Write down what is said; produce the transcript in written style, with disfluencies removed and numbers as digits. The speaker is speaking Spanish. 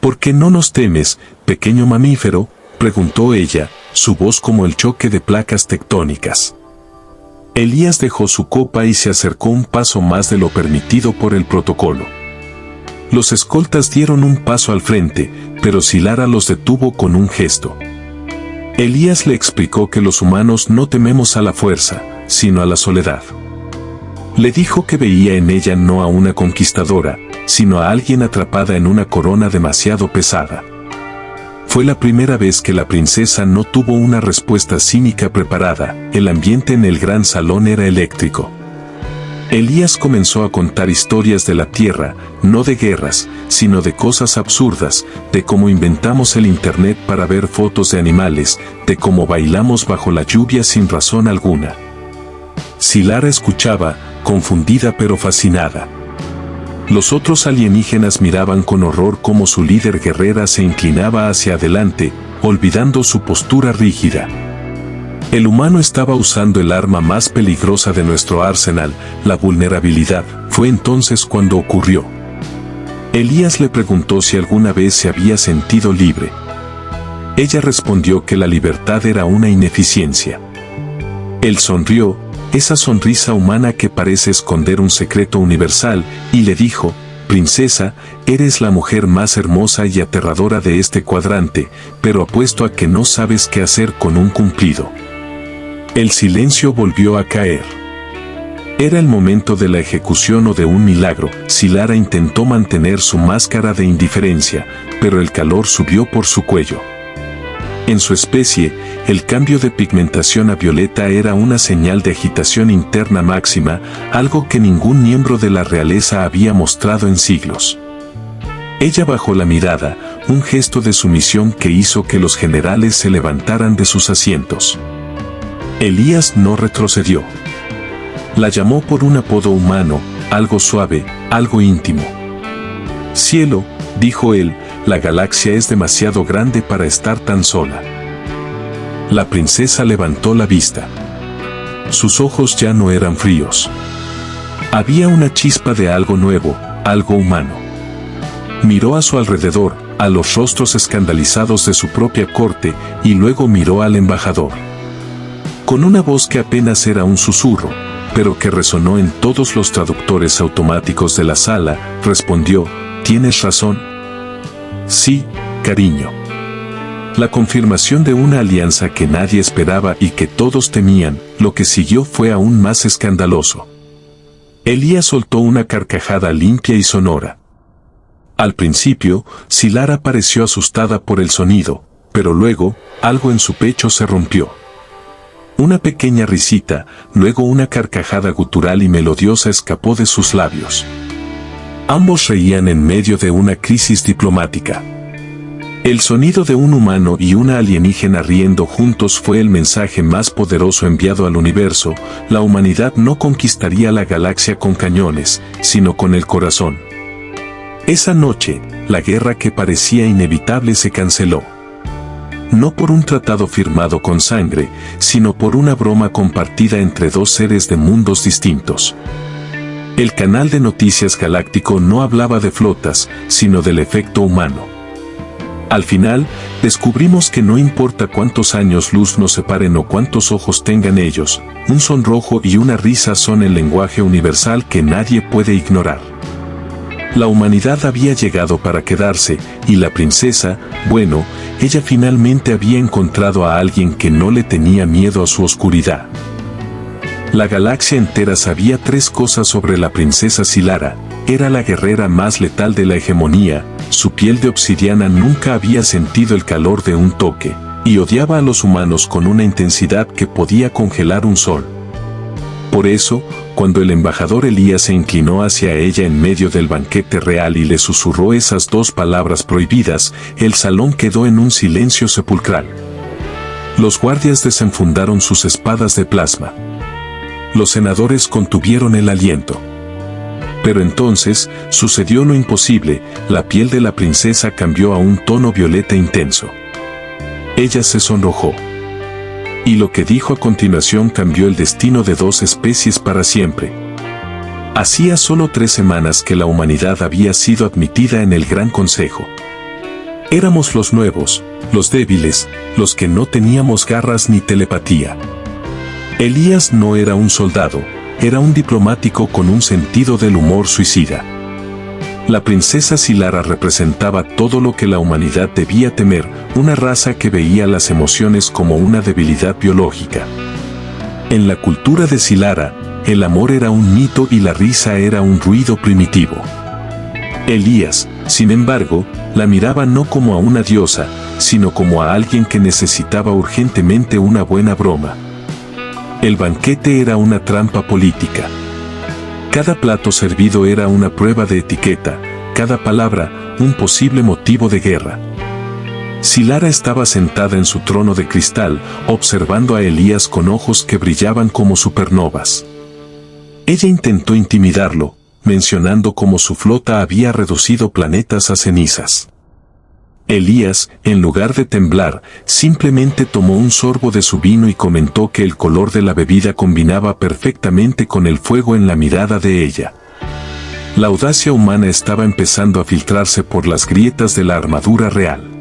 ¿Por qué no nos temes, pequeño mamífero?, preguntó ella, su voz como el choque de placas tectónicas. Elías dejó su copa y se acercó un paso más de lo permitido por el protocolo. Los escoltas dieron un paso al frente, pero Silara los detuvo con un gesto. Elías le explicó que los humanos no tememos a la fuerza, sino a la soledad. Le dijo que veía en ella no a una conquistadora, sino a alguien atrapada en una corona demasiado pesada. Fue la primera vez que la princesa no tuvo una respuesta cínica preparada. El ambiente en el gran salón era eléctrico. Elías comenzó a contar historias de la tierra, no de guerras, sino de cosas absurdas, de cómo inventamos el internet para ver fotos de animales, de cómo bailamos bajo la lluvia sin razón alguna. Silara escuchaba, confundida pero fascinada. Los otros alienígenas miraban con horror cómo su líder guerrera se inclinaba hacia adelante, olvidando su postura rígida. El humano estaba usando el arma más peligrosa de nuestro arsenal, la vulnerabilidad. Fue entonces cuando ocurrió. Elías le preguntó si alguna vez se había sentido libre. Ella respondió que la libertad era una ineficiencia. Él sonrió, esa sonrisa humana que parece esconder un secreto universal, y le dijo: «Princesa, eres la mujer más hermosa y aterradora de este cuadrante, pero apuesto a que no sabes qué hacer con un cumplido». El silencio volvió a caer. Era el momento de la ejecución o de un milagro. Silara intentó mantener su máscara de indiferencia, pero el calor subió por su cuello. En su especie, el cambio de pigmentación a violeta era una señal de agitación interna máxima, algo que ningún miembro de la realeza había mostrado en siglos. Ella bajó la mirada, un gesto de sumisión que hizo que los generales se levantaran de sus asientos. Elías no retrocedió. La llamó por un apodo humano, algo suave, algo íntimo. «Cielo», dijo él, «la galaxia es demasiado grande para estar tan sola». La princesa levantó la vista. Sus ojos ya no eran fríos. Había una chispa de algo nuevo, algo humano. Miró a su alrededor, a los rostros escandalizados de su propia corte, y luego miró al embajador. Con una voz que apenas era un susurro, pero que resonó en todos los traductores automáticos de la sala, respondió: «¿Tienes razón?» «Sí, cariño». La confirmación de una alianza que nadie esperaba y que todos temían. Lo que siguió fue aún más escandaloso. Elías soltó una carcajada limpia y sonora. Al principio, Silara pareció asustada por el sonido, pero luego, algo en su pecho se rompió. Una pequeña risita, luego una carcajada gutural y melodiosa escapó de sus labios. Ambos reían en medio de una crisis diplomática. El sonido de un humano y una alienígena riendo juntos fue el mensaje más poderoso enviado al universo. La humanidad no conquistaría la galaxia con cañones, sino con el corazón. Esa noche, la guerra que parecía inevitable se canceló. No por un tratado firmado con sangre, sino por una broma compartida entre dos seres de mundos distintos. El canal de noticias galáctico no hablaba de flotas, sino del efecto humano. Al final, descubrimos que no importa cuántos años luz nos separen o cuántos ojos tengan ellos, un sonrojo y una risa son el lenguaje universal que nadie puede ignorar. La humanidad había llegado para quedarse, y la princesa, bueno, ella finalmente había encontrado a alguien que no le tenía miedo a su oscuridad. La galaxia entera sabía tres cosas sobre la princesa Silara: era la guerrera más letal de la hegemonía, su piel de obsidiana nunca había sentido el calor de un toque, y odiaba a los humanos con una intensidad que podía congelar un sol. Por eso, cuando el embajador Elías se inclinó hacia ella en medio del banquete real y le susurró esas dos palabras prohibidas, el salón quedó en un silencio sepulcral. Los guardias desenfundaron sus espadas de plasma. Los senadores contuvieron el aliento. Pero entonces, sucedió lo imposible, la piel de la princesa cambió a un tono violeta intenso. Ella se sonrojó. Y lo que dijo a continuación cambió el destino de dos especies para siempre. Hacía solo 3 semanas que la humanidad había sido admitida en el Gran Consejo. Éramos los nuevos, los débiles, los que no teníamos garras ni telepatía. Elías no era un soldado, era un diplomático con un sentido del humor suicida. La princesa Silara representaba todo lo que la humanidad debía temer, una raza que veía las emociones como una debilidad biológica. En la cultura de Silara, el amor era un mito y la risa era un ruido primitivo. Elías, sin embargo, la miraba no como a una diosa, sino como a alguien que necesitaba urgentemente una buena broma. El banquete era una trampa política. Cada plato servido era una prueba de etiqueta, cada palabra, un posible motivo de guerra. Silara estaba sentada en su trono de cristal, observando a Elías con ojos que brillaban como supernovas. Ella intentó intimidarlo, mencionando cómo su flota había reducido planetas a cenizas. Elías, en lugar de temblar, simplemente tomó un sorbo de su vino y comentó que el color de la bebida combinaba perfectamente con el fuego en la mirada de ella. La audacia humana estaba empezando a filtrarse por las grietas de la armadura real.